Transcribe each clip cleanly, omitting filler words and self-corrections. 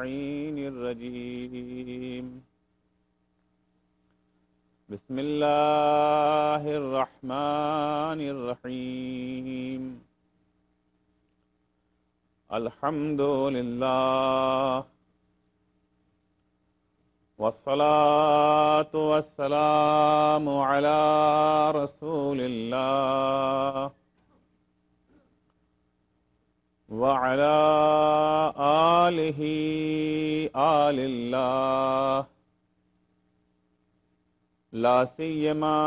اللعين الرجيم بسم الله الرحمن الرحيم الحمد لله والصلاة والسلام على رسول الله وعلى آله آل الله لا سيما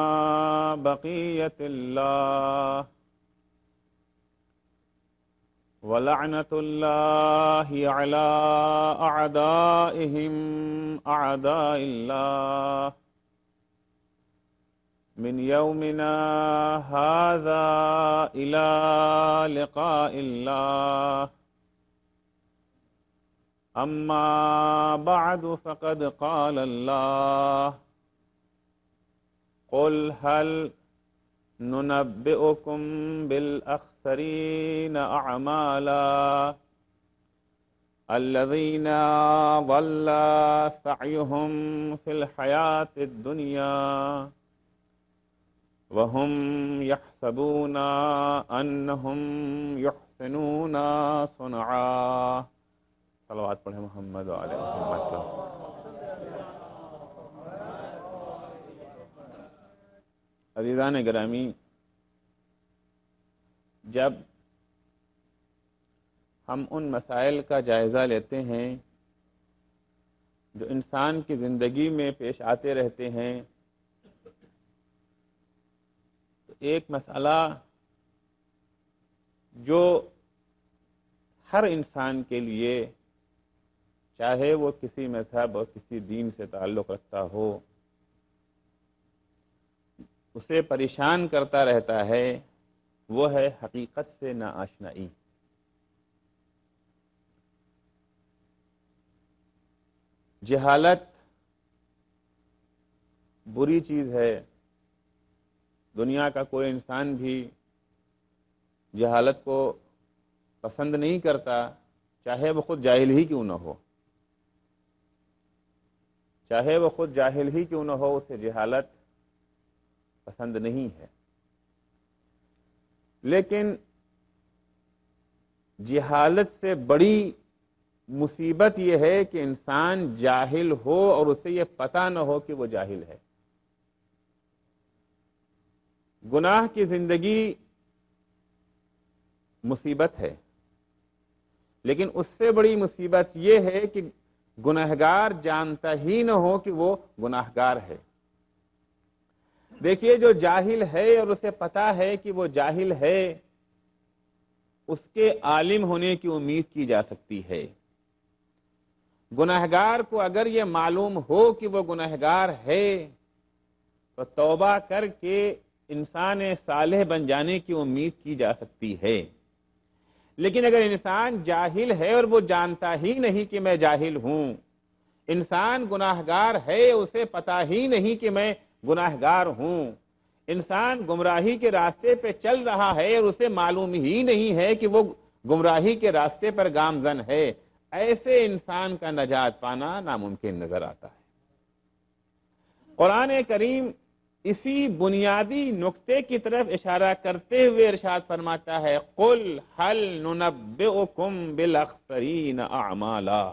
بقية الله ولعنة الله على أعدائهم أعداء الله من يومنا هذا إلى لقاء الله. أما بعد فقد قال الله قل هل ننبئكم بالأخسرين أعمالا الذين ضل سعيهم في الحياة الدنيا وهم يحسبون أنهم يحسنون صنعا. صلوات پڑھیں محمد وعلى محمد. عزیزان گرامی، جب ہم ان مسائل کا جائزہ لیتے ہیں جو انسان کی زندگی میں پیش آتے رہتے ہیں، تو ایک مسئلہ جو ہر انسان کے لیے، چاہے وہ کسی مذہب اور کسی دین سے تعلق رکھتا ہو، اسے پریشان کرتا رہتا ہے، وہ ہے حقیقت سے ناآشنائی. جہالت بری چیز ہے. دنیا کا کوئی انسان بھی جہالت کو پسند نہیں کرتا، چاہے وہ خود جاہل ہی کیوں نہ ہو. چاہے وہ خود جاہل ہی کیوں نہ ہو، اسے جہالت پسند نہیں ہے. لیکن جہالت سے بڑی مصیبت یہ ہے کہ انسان جاہل ہو اور اسے یہ پتہ نہ ہو کہ وہ جاہل ہے. گناہ کی زندگی مصیبت ہے، لیکن اس سے بڑی مصیبت یہ ہے کہ گناہگار جانتا ہی نہ ہو کہ وہ گناہگار ہے. دیکھیے، جو جاہل ہے اور اسے پتا ہے کہ وہ جاہل ہے، اس کے عالم ہونے کی امید کی جا سکتی ہے. گناہگار کو اگر یہ معلوم ہو کہ وہ گناہگار ہے تو توبہ کر کے انسان صالح بن جانے کی امید کی جا سکتی ہے. لیکن اگر انسان جاہل ہے اور وہ جانتا ہی نہیں کہ میں جاہل ہوں، انسان گناہگار ہے، اسے پتا ہی نہیں کہ میں گناہگار ہوں، انسان گمراہی کے راستے پہ چل رہا ہے اور اسے معلوم ہی نہیں ہے کہ وہ گمراہی کے راستے پر گامزن ہے، ایسے انسان کا نجات پانا ناممکن نظر آتا ہے. قرآن کریم اسی بنیادی نقطے کی طرف اشارہ کرتے ہوئے ارشاد فرماتا ہے قل هل ننبئکم بالاخسرین اعمالا.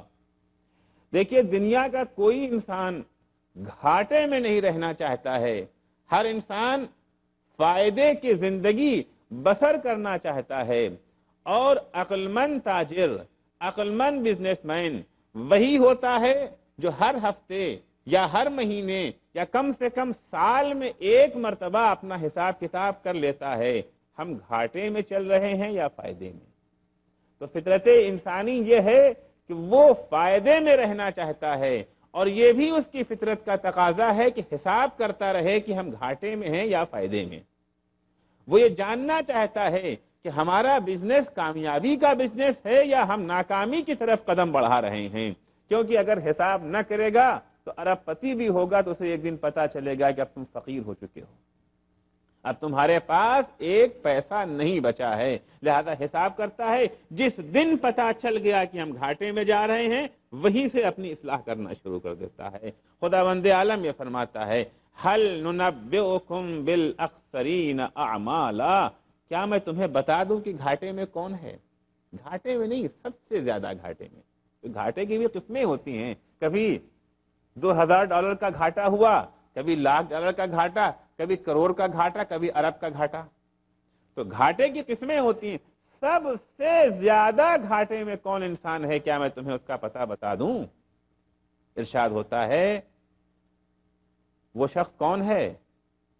دیکھیے، دنیا کا کوئی انسان گھاٹے میں نہیں رہنا چاہتا ہے. ہر انسان فائدے کی زندگی بسر کرنا چاہتا ہے، اور عقل مند تاجر، عقل مند بزنس مین وہی ہوتا ہے جو ہر ہفتے یا ہر مہینے یا کم سے کم سال میں ایک مرتبہ اپنا حساب کتاب کر لیتا ہے، ہم گھاٹے میں چل رہے ہیں یا فائدے میں. تو فطرت انسانی یہ ہے کہ وہ فائدے میں رہنا چاہتا ہے، اور یہ بھی اس کی فطرت کا تقاضا ہے کہ حساب کرتا رہے کہ ہم گھاٹے میں ہیں یا فائدے میں. وہ یہ جاننا چاہتا ہے کہ ہمارا بزنس کامیابی کا بزنس ہے یا ہم ناکامی کی طرف قدم بڑھا رہے ہیں. کیونکہ اگر حساب نہ کرے گا تو ارب پتی بھی ہوگا تو اسے ایک دن پتا چلے گا کہ اب تم فقیر ہو چکے ہو، اب تمہارے پاس ایک پیسہ نہیں بچا ہے. لہذا حساب کرتا ہے، جس دن پتا چل گیا کہ ہم گھاٹے میں جا رہے ہیں وہیں سے اپنی اصلاح کرنا شروع کر دیتا ہے۔ خداوند عالم یہ فرماتا ہے ہل ننبئکم بالاخسرین اعمالا، کیا میں تمہیں بتا دوں کہ گھاٹے میں کون ہے؟ گھاٹے میں نہیں، سب سے زیادہ گھاٹے میں۔ تو گھاٹے کی بھی قسمیں ہوتی ہیں، کبھی $2000 کا گھاٹا ہوا، کبھی $1,00,000 کا گھاٹا، کبھی کروڑ کا گھاٹا، کبھی ارب کا گھاٹا۔ تو گھاٹے کی قسمیں ہوتی ہیں، سب سے زیادہ گھاٹے میں کون انسان ہے، کیا میں تمہیں اس کا پتہ بتا دوں؟ ارشاد ہوتا ہے وہ شخص کون ہے؟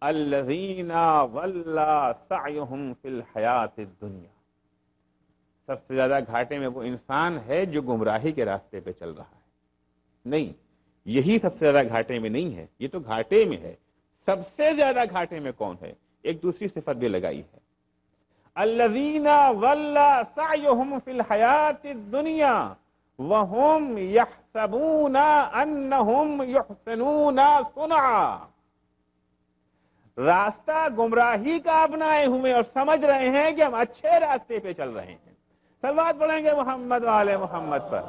الذین ضل سعیہم فی الحیاۃ الدنیا، سب سے زیادہ گھاٹے میں وہ انسان ہے جو گمراہی کے راستے پہ چل رہا ہے۔ نہیں، یہی سب سے زیادہ گھاٹے میں نہیں ہے، یہ تو گھاٹے میں ہے۔ سب سے زیادہ گھاٹے میں کون ہے؟ ایک دوسری صفت بھی لگائی ہے، الذین ضل سعیہم فی الحیاۃ الدنیا وہم یحسبون انہم یحسنون صنعا، راستہ گمراہی کا اپنائے ہوئے اور سمجھ رہے ہیں کہ ہم اچھے راستے پہ چل رہے ہیں۔ صلوات پڑھیں گے محمد وآل محمد پر۔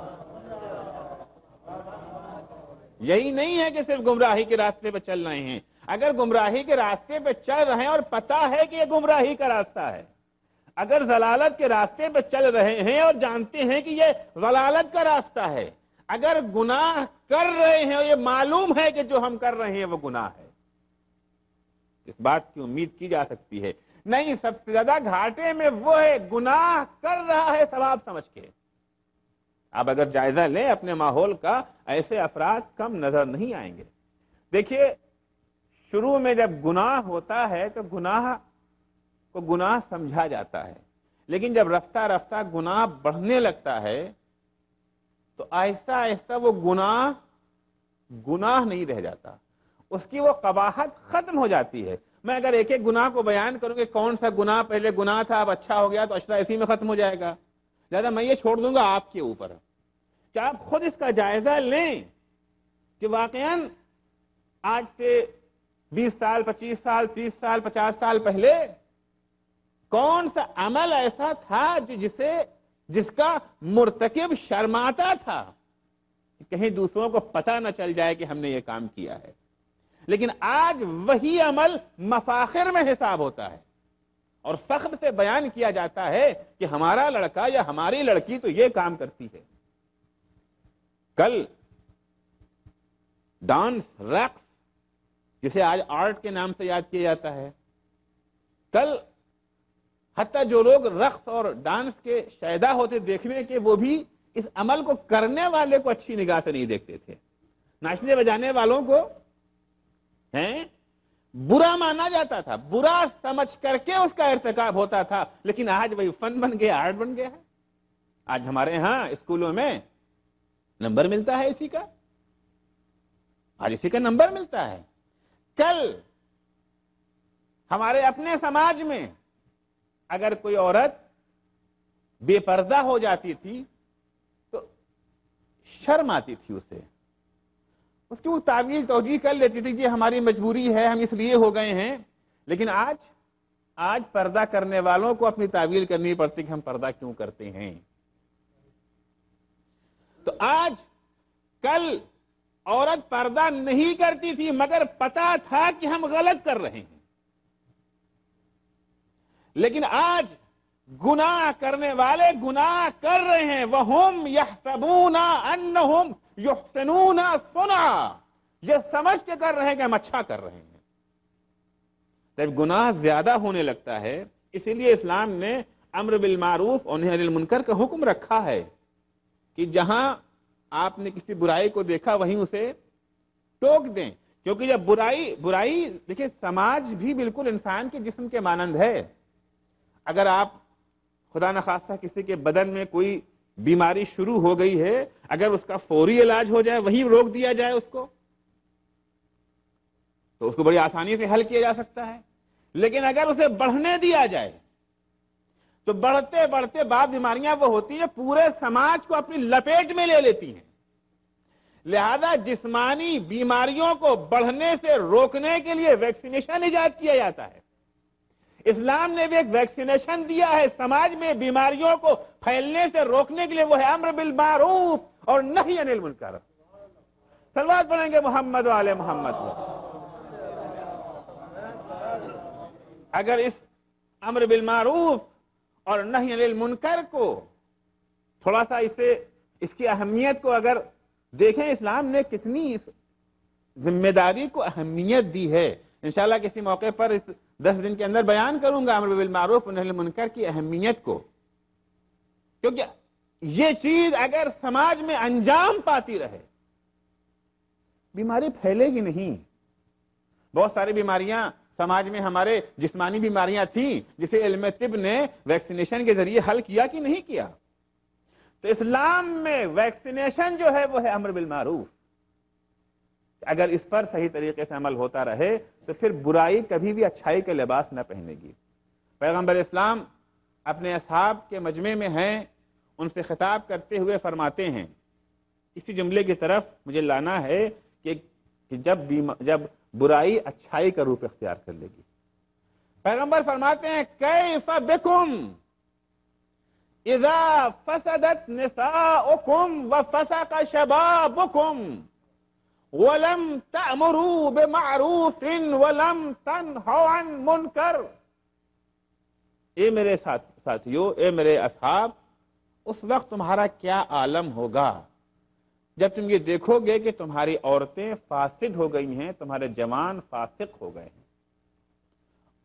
یہی نہیں ہے کہ صرف گمراہی کے راستے پہ چل رہے ہیں، اگر گمراہی کے راستے پہ چل رہے ہیں اور پتہ ہے کہ یہ گمراہی کا راستہ ہے، اگر ضلالت کے راستے پہ چل رہے ہیں اور جانتے ہیں کہ یہ ضلالت کا راستہ ہے، اگر گناہ کر رہے ہیں اور یہ معلوم ہے کہ جو ہم کر رہے ہیں وہ گناہ ہے، اس بات کی امید کی جا سکتی ہے۔ نہیں، سب سے زیادہ گھاٹے میں وہ ہے گناہ کر رہا ہے ثواب سمجھ کے۔ آپ اگر جائزہ لیں اپنے ماحول کا، ایسے افراد کم نظر نہیں آئیں گے۔ دیکھیے، شروع میں جب گناہ ہوتا ہے تو گناہ کو گناہ سمجھا جاتا ہے، لیکن جب رفتہ رفتہ گناہ بڑھنے لگتا ہے تو آہستہ آہستہ وہ گناہ نہیں رہ جاتا، اس کی وہ قباحت ختم ہو جاتی ہے۔ میں اگر ایک ایک گناہ کو بیان کروں کہ کون سا گناہ پہلے گناہ تھا اب اچھا ہو گیا تو اشرا اسی میں ختم ہو جائے گا، لہذا میں یہ چھوڑ دوں گا آپ کے اوپر کہ آپ خود اس کا جائزہ لیں کہ واقعاً آج سے 20 سال 25 سال 30 سال 50 سال پہلے کون سا عمل ایسا تھا جس کا مرتکب شرماتا تھا کہ کہیں دوسروں کو پتہ نہ چل جائے کہ ہم نے یہ کام کیا ہے، لیکن آج وہی عمل مفاخر میں حساب ہوتا ہے اور فخر سے بیان کیا جاتا ہے کہ ہمارا لڑکا یا ہماری لڑکی تو یہ کام کرتی ہے۔ کل ڈانس، رقص، جسے آج آرٹ کے نام سے یاد کیا جاتا ہے، کل حتیٰ جو لوگ رقص اور ڈانس کے شائدہ ہوتے دیکھنے کے، وہ بھی اس عمل کو کرنے والے کو اچھی نگاہ سے نہیں دیکھتے تھے، ناچنے بجانے والوں کو برا مانا جاتا تھا، برا سمجھ کر کے اس کا ارتکاب ہوتا تھا، لیکن آج وہی فن بن گیا، آرٹ بن گیا ہے۔ آج ہمارے ہاں اسکولوں میں نمبر ملتا ہے اسی کا، آج اسی کا نمبر ملتا ہے۔ کل ہمارے اپنے سماج میں اگر کوئی عورت بے پردہ ہو جاتی تھی تو شرم آتی تھی اسے، اس کی وہ تعویل توجیہ کر لیتی تھی کہ ہماری مجبوری ہے، ہم اس لیے ہو گئے ہیں، لیکن آج پردہ کرنے والوں کو اپنی تعویل کرنی پڑتی کہ ہم پردہ کیوں کرتے ہیں۔ تو کل عورت پردہ نہیں کرتی تھی مگر پتا تھا کہ ہم غلط کر رہے ہیں، لیکن آج گناہ کرنے والے گناہ کر رہے ہیں، وَهُمْ يَحْسَبُونَ أَنَّهُمْ يُحْسِنُونَ صُنْعًا، یہ سمجھ کے کر رہے ہیں کہ ہم اچھا کر رہے ہیں۔ جب گناہ زیادہ ہونے لگتا ہے، اسی لیے اسلام نے امر بالمعروف اور نہی عن المنکر کا حکم رکھا ہے کہ جہاں آپ نے کسی برائی کو دیکھا وہیں اسے ٹوک دیں، کیونکہ جب برائی دیکھیں، سماج بھی بالکل انسان کے جسم کے مانند ہے۔ اگر آپ خدا نخواستہ کسی کے بدن میں کوئی بیماری شروع ہو گئی ہے، اگر اس کا فوری علاج ہو جائے، وہیں روک دیا جائے اس کو، تو اس کو بڑی آسانی سے حل کیا جا سکتا ہے، لیکن اگر اسے بڑھنے دیا جائے تو بڑھتے بڑھتے بعض بیماریاں وہ ہوتی ہیں پورے سماج کو اپنی لپیٹ میں لے لیتی ہیں۔ لہذا جسمانی بیماریوں کو بڑھنے سے روکنے کے لیے ویکسینیشن ایجاد کیا جاتا ہے۔ اسلام نے بھی ایک ویکسینیشن دیا ہے سماج میں بیماریوں کو پھیلنے سے روکنے کے لیے، وہ ہے امر بالمعروف اور نہی عن المنکر. صلوات پڑھیں گے محمد و آل محمد. اگر اس امر بالمعروف اور نہی عن المنکر کو تھوڑا سا اس کی اہمیت کو اگر دیکھیں، اسلام نے کتنی اس ذمہ داری کو اہمیت دی ہے. انشاءاللہ کسی موقع پر اس 10 دن کے اندر بیان کروں گا امر بالمعروف اور نہی عن المنکر کی اہمیت کو، کیونکہ یہ چیز اگر سماج میں انجام پاتی رہے بیماری پھیلے گی نہیں. بہت ساری بیماریاں سماج میں ہمارے جسمانی بیماریاں تھیں جسے علم طب نے ویکسینیشن کے ذریعے حل کیا کہ نہیں کیا. تو اسلام میں ویکسینیشن جو ہے وہ ہے امر بالمعروف. اگر اس پر صحیح طریقے سے عمل ہوتا رہے تو پھر برائی کبھی بھی اچھائی کے لباس نہ پہنے گی. پیغمبر اسلام اپنے اصحاب کے مجمع میں ہیں، ان سے خطاب کرتے ہوئے فرماتے ہیں، اسی جملے کی طرف مجھے لانا ہے کہ جب برائی اچھائی کا روپ اختیار کر لے گی. پیغمبر فرماتے ہیں کیف بکم اذا فسدت نساؤکم وفسق شبابکم وَلَمْ تَأْمُرُوا بِمَعْرُوفٍ وَلَمْ تَنْهَوْا عَنْ مُنْكَرٍ. اے میرے ساتھیو، اے میرے اصحاب، اس وقت تمہارا کیا عالم ہوگا جب تم یہ دیکھو گے کہ تمہاری عورتیں فاسد ہو گئی ہیں، تمہارے جوان فاسق ہو گئے ہیں،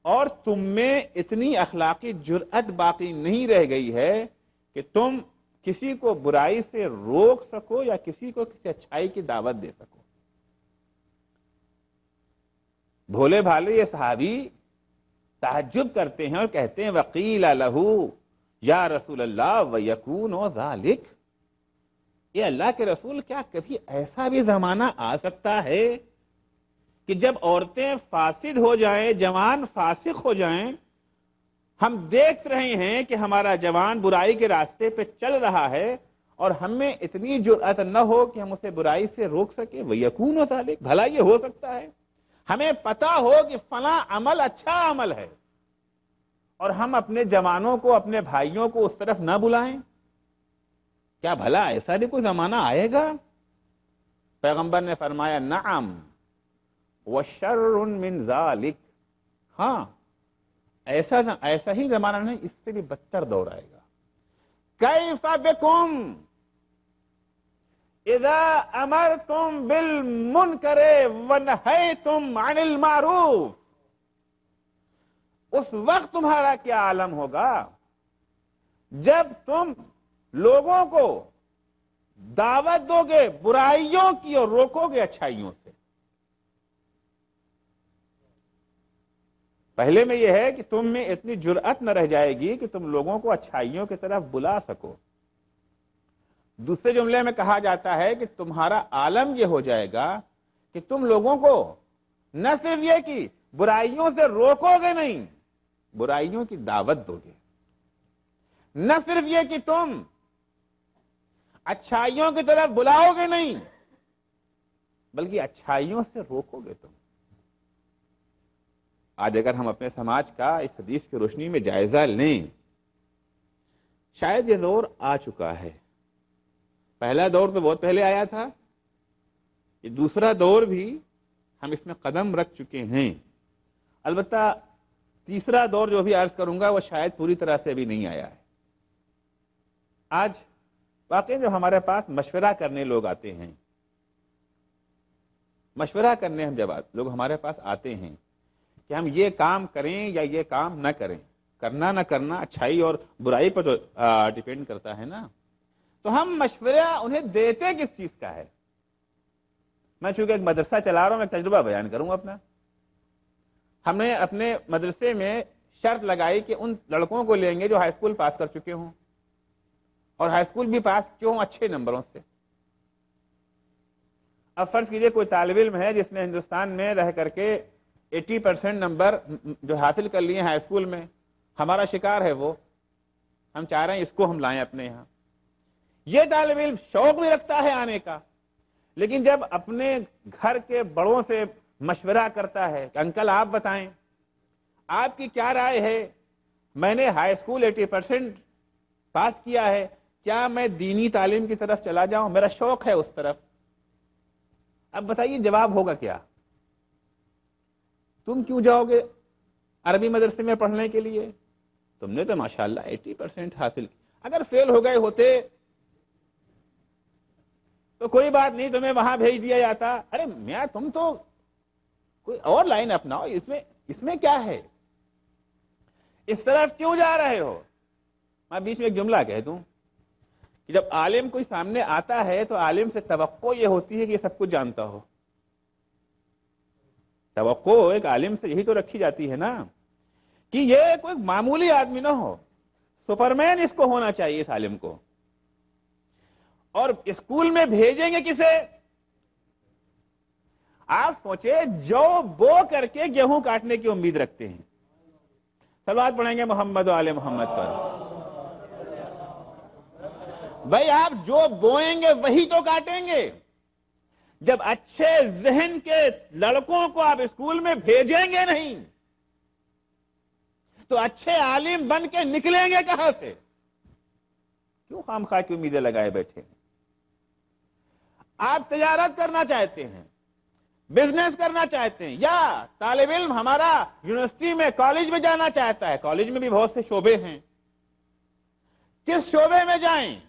اور تم میں اتنی اخلاقی جرأت باقی نہیں رہ گئی ہے کہ تم کسی کو برائی سے روک سکو یا کسی کو کسی اچھائی کی دعوت دے سکو. بھولے بھالے یہ صحابی تعجب کرتے ہیں اور کہتے ہیں وقیل لہ یا رسول اللہ ویکون ذالک. یہ اللہ کے رسول، کیا کبھی ایسا بھی زمانہ آ سکتا ہے کہ جب عورتیں فاسد ہو جائیں، جوان فاسق ہو جائیں، ہم دیکھ رہے ہیں کہ ہمارا جوان برائی کے راستے پہ چل رہا ہے اور ہم میں اتنی جرأت نہ ہو کہ ہم اسے برائی سے روک سکیں؟ ویکون ذالک، بھلا یہ ہو سکتا ہے؟ ہمیں پتا ہو کہ فلاں عمل اچھا عمل ہے اور ہم اپنے جوانوں کو، اپنے بھائیوں کو اس طرف نہ بلائیں؟ کیا بھلا ایسا بھی کوئی زمانہ آئے گا؟ پیغمبر نے فرمایا نعم وشر من ذالک. ہاں، ایسا ہی زمانہ نہیں، اس سے بھی بدتر دور آئے گا. کیف بکم اذا امرتم بالمنکر ونہیتم عن المعروف. اس وقت تمہارا کیا عالم ہوگا جب تم لوگوں کو دعوت دو گے برائیوں کی اور روکو گے اچھائیوں سے. پہلے میں یہ ہے کہ تم میں اتنی جرأت نہ رہ جائے گی کہ تم لوگوں کو اچھائیوں کی طرف بلا سکو. دوسرے جملے میں کہا جاتا ہے کہ تمہارا عالم یہ ہو جائے گا کہ تم لوگوں کو نہ صرف یہ کہ برائیوں سے روکو گے نہیں، برائیوں کی دعوت دو گے. نہ صرف یہ کہ تم اچھائیوں کی طرف بلاؤ گے نہیں، بلکہ اچھائیوں سے روکو گے تم. آج اگر ہم اپنے سماج کا اس حدیث کی روشنی میں جائزہ لیں، شاید یہ دور آ چکا ہے. پہلا دور تو بہت پہلے آیا تھا، یہ دوسرا دور بھی ہم اس میں قدم رکھ چکے ہیں. البتہ تیسرا دور جو بھی عرض کروں گا وہ شاید پوری طرح سے بھی نہیں آیا ہے. آج واقعی جو ہمارے پاس مشورہ کرنے لوگ آتے ہیں، مشورہ کرنے ہم جب لوگ ہمارے پاس آتے ہیں کہ ہم یہ کام کریں یا یہ کام نہ کریں، کرنا نہ کرنا اچھائی اور برائی پر جو ڈیپینڈ کرتا ہے نا، تو ہم مشورہ انہیں دیتے کس چیز کا ہے؟ میں چونکہ ایک مدرسہ چلا رہا ہوں، میں تجربہ بیان کروں اپنا. ہم نے اپنے مدرسے میں شرط لگائی کہ ان لڑکوں کو لیں گے جو ہائی اسکول پاس کر چکے ہوں، اور ہائی اسکول بھی پاس کیوں اچھے نمبروں سے. اب فرض کیجئے کوئی طالب علم ہے جس نے ہندوستان میں رہ کر کے 80% نمبر جو حاصل کر لیے ہائی اسکول میں، ہمارا شکار ہے وہ. ہم چاہ رہے ہیں اس کو ہم لائیں اپنے یہاں. یہ طالب علم شوق بھی رکھتا ہے آنے کا، لیکن جب اپنے گھر کے بڑوں سے مشورہ کرتا ہے کہ انکل آپ بتائیں آپ کی کیا رائے ہے، میں نے ہائی اسکول 80% پاس کیا ہے، کیا میں دینی تعلیم کی طرف چلا جاؤں؟ میرا شوق ہے اس طرف۔ اب بتائیے جواب ہوگا کیا؟ تم کیوں جاؤ گے عربی مدرسے میں پڑھنے کے لیے؟ تم نے تو ماشاءاللہ 80% حاصل کی، اگر فیل ہو گئے ہوتے تو کوئی بات نہیں، تمہیں وہاں بھیج دیا جاتا۔ ارے میاں تم تو کوئی اور لائن اپناؤ، اس میں کیا ہے؟ اس طرف کیوں جا رہے ہو؟ میں بیچ میں ایک جملہ کہہ دوں کہ جب عالم کوئی سامنے آتا ہے تو عالم سے توقع یہ ہوتی ہے کہ یہ سب کچھ جانتا ہو۔ توقع ایک عالم سے یہی تو رکھی جاتی ہے نا کہ یہ کوئی معمولی آدمی نہ ہو، سپرمین اس کو ہونا چاہیے اس عالم کو۔ اور اسکول میں بھیجیں گے کسے؟ آپ سوچے جو بو کر کے گیہوں کاٹنے کی امید رکھتے ہیں۔ صلوات پڑھیں گے محمد و آل محمد پر۔ بھائی آپ جو بوئیں گے وہی تو کاٹیں گے۔ جب اچھے ذہن کے لڑکوں کو آپ اسکول میں بھیجیں گے نہیں تو اچھے عالم بن کے نکلیں گے کہاں سے؟ کیوں خام خواہ کی امیدیں لگائے بیٹھے؟ آپ تجارت کرنا چاہتے ہیں، بزنس کرنا چاہتے ہیں، یا طالب علم ہمارا یونیورسٹی میں کالج میں جانا چاہتا ہے، کالج میں بھی بہت سے شعبے ہیں، کس شعبے میں جائیں؟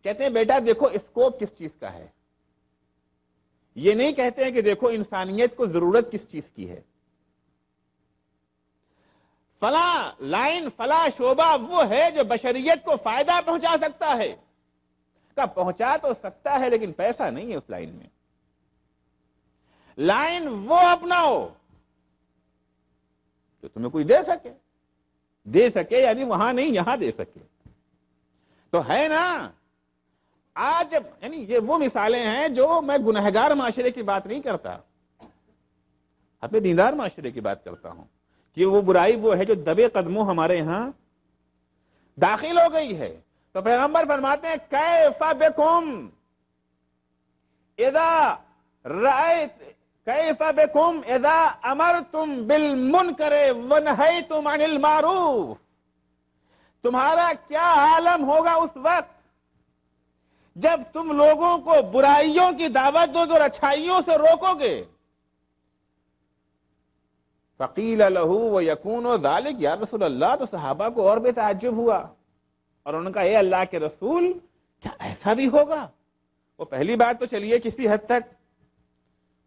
کہتے ہیں بیٹا دیکھو اسکوپ کس چیز کا ہے، یہ نہیں کہتے ہیں کہ دیکھو انسانیت کو ضرورت کس چیز کی ہے۔ فلاں لائن فلاں شعبہ وہ ہے جو بشریت کو فائدہ پہنچا سکتا ہے، کب پہنچا تو سکتا ہے لیکن پیسہ نہیں ہے اس لائن میں۔ لائن وہ اپناؤ جو تمہیں کوئی دے سکے یعنی وہاں نہیں یہاں دے سکے تو ہے نا۔ آج یعنی یہ وہ مثالیں ہیں جو میں گنہگار معاشرے کی بات نہیں کرتا، اپنے دیندار معاشرے کی بات کرتا ہوں کہ وہ برائی وہ ہے جو دبے قدموں ہمارے ہاں داخل ہو گئی ہے۔ تو پیغمبر فرماتے ہیں کیف بکم اذا امرتم بالمنکر ونہیتم عن المعروف، تمہارا کیا عالم ہوگا اس وقت جب تم لوگوں کو برائیوں کی دعوت دو گے اور اچھائیوں سے روکو گے۔ فقیل لہ ویکون ذلک، یا رسول اللہ، تو صحابہ کو اور بھی تعجب ہوا اور انہوں نے کہا اے اللہ کے رسول کیا ایسا بھی ہوگا؟ وہ پہلی بات تو چلیے کسی حد تک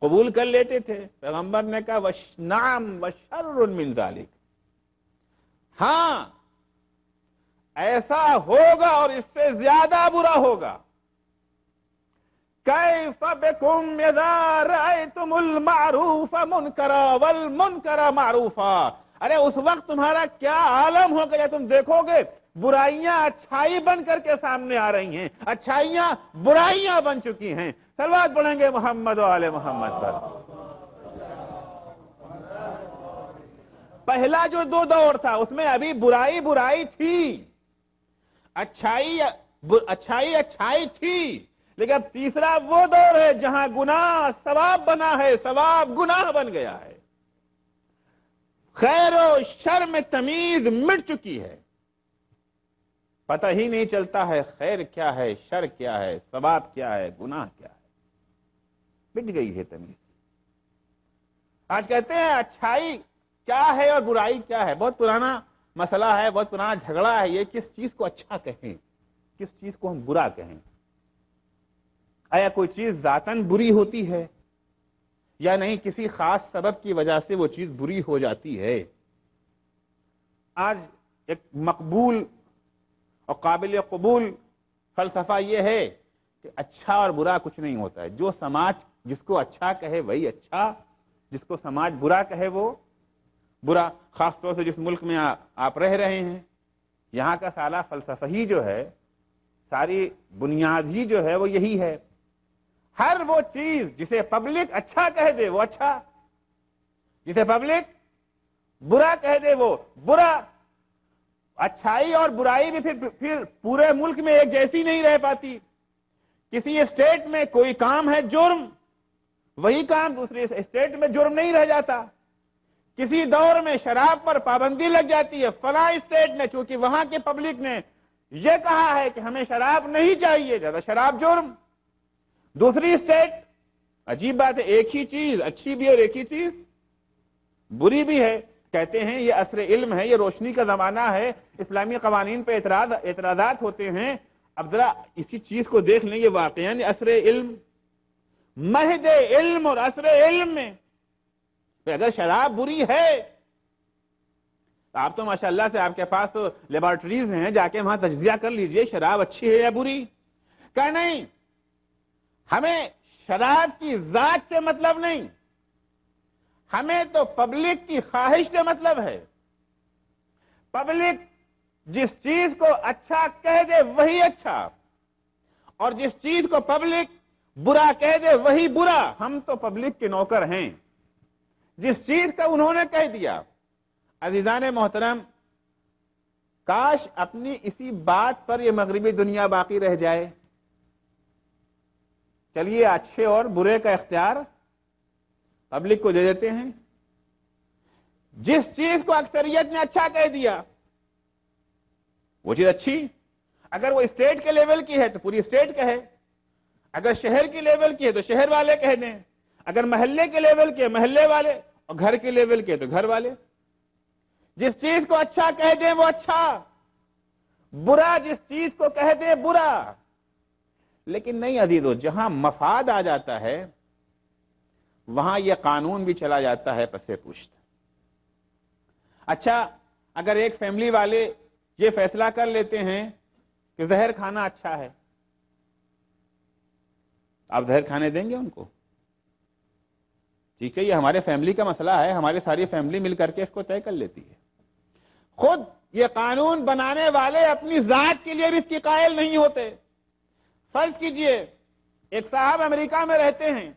قبول کر لیتے تھے۔ پیغمبر نے کہا وَنَعَمْ وَشَرٌ مِّن ذَلِكَ، ہاں ایسا ہوگا اور اس سے زیادہ برا ہوگا۔ کیف بکم اذا رأیتم المعروف منکرا والمنکر معروفا، ارے اس وقت تمہارا کیا عالم ہوگا جب تم دیکھو گے برائیاں اچھائی بن کر کے سامنے آ رہی ہیں، اچھائیاں برائیاں بن چکی ہیں۔ صلوات پڑھیں گے محمد و آل محمد پر۔ پہلا جو دو دور تھا اس میں ابھی برائی تھی، اچھائی تھی، لیکن اب تیسرا وہ دور ہے جہاں گناہ ثواب بنا ہے، ثواب گناہ بن گیا ہے، خیر و شر میں تمیز مٹ چکی ہے، پتہ ہی نہیں چلتا ہے خیر کیا ہے، شر کیا ہے، ثواب کیا ہے، گناہ کیا ہے، مٹ گئی ہے تمیز۔ آج کہتے ہیں اچھائی کیا ہے اور برائی کیا ہے، بہت پرانا مسئلہ ہے، بہت پرانا جھگڑا ہے یہ، کس چیز کو اچھا کہیں، کس چیز کو ہم برا کہیں۔ آیا کوئی چیز ذاتاً بری ہوتی ہے یا نہیں کسی خاص سبب کی وجہ سے وہ چیز بری ہو جاتی ہے؟ آج ایک مقبول اور قابل قبول فلسفہ یہ ہے کہ اچھا اور برا کچھ نہیں ہوتا ہے، جو سماج جس کو اچھا کہے وہی اچھا، جس کو سماج برا کہے وہ برا۔ خاص طور سے جس ملک میں آپ رہ رہے ہیں، یہاں کا سارا فلسفہ ہی جو ہے، ساری بنیاد ہی جو ہے وہ یہی ہے، ہر وہ چیز جسے پبلک اچھا کہہ دے وہ اچھا، جسے پبلک برا کہہ دے وہ برا۔ اچھائی اور برائی بھی پھر پورے ملک میں ایک جیسی نہیں رہ پاتی۔ کسی اسٹیٹ میں کوئی کام ہے جرم، وہی کام دوسری اسٹیٹ میں جرم نہیں رہ جاتا۔ کسی دور میں شراب پر پابندی لگ جاتی ہے، فلاں اسٹیٹ نے چونکہ وہاں کے پبلک نے یہ کہا ہے کہ ہمیں شراب نہیں چاہیے، زیادہ شراب جرم۔ دوسری اسٹیٹ، عجیب بات ہے، ایک ہی چیز اچھی بھی اور ایک ہی چیز بری بھی ہے، کہتے ہیں یہ عصر علم ہے، یہ روشنی کا زمانہ ہے، اسلامی قوانین پہ اعتراضات ہوتے ہیں۔ اب ذرا اسی چیز کو دیکھ لیں، یہ واقعاً عصر علم، مہد علم اور عصر علم میں اگر شراب بری ہے، آپ تو ماشاءاللہ سے آپ کے پاس تو لیبارٹریز ہیں، جا کے وہاں تجزیہ کر لیجئے شراب اچھی ہے یا بری۔ کہ نہیں، ہمیں شراب کی ذات سے مطلب نہیں، ہمیں تو پبلک کی خواہش سے مطلب ہے۔ پبلک جس چیز کو اچھا کہہ دے وہی اچھا، اور جس چیز کو پبلک برا کہہ دے وہی برا۔ ہم تو پبلک کے نوکر ہیں، جس چیز کا انہوں نے کہہ دیا۔ عزیزان محترم، کاش اپنی اسی بات پر یہ مغربی دنیا باقی رہ جائے۔ چلیے اچھے اور برے کا اختیار پبلک کو دے دیتے ہیں، جس چیز کو اکثریت نے اچھا کہہ دیا وہ چیز اچھی، اگر وہ اسٹیٹ کے لیول کی ہے تو پوری اسٹیٹ کہے، اگر شہر کی لیول کی ہے تو شہر والے کہہ دیں، اگر محلے کے لیول کے محلے والے، اور گھر کے لیول کے تو گھر والے۔ جس چیز کو اچھا کہہ دیں وہ اچھا، برا جس چیز کو کہہ دیں برا۔ لیکن نہیں عزیزو، جہاں مفاد آ جاتا ہے وہاں یہ قانون بھی چلا جاتا ہے پسے پشت۔ اچھا، اگر ایک فیملی والے یہ فیصلہ کر لیتے ہیں کہ زہر کھانا اچھا ہے، آپ زہر کھانے دیں گے ان کو؟ ٹھیک ہے، یہ ہمارے فیملی کا مسئلہ ہے، ہماری ساری فیملی مل کر کے اس کو طے کر لیتی ہے۔ خود یہ قانون بنانے والے اپنی ذات کے لیے بھی اس کی قائل نہیں ہوتے۔ فرض کیجئے ایک صاحب امریکہ میں رہتے ہیں،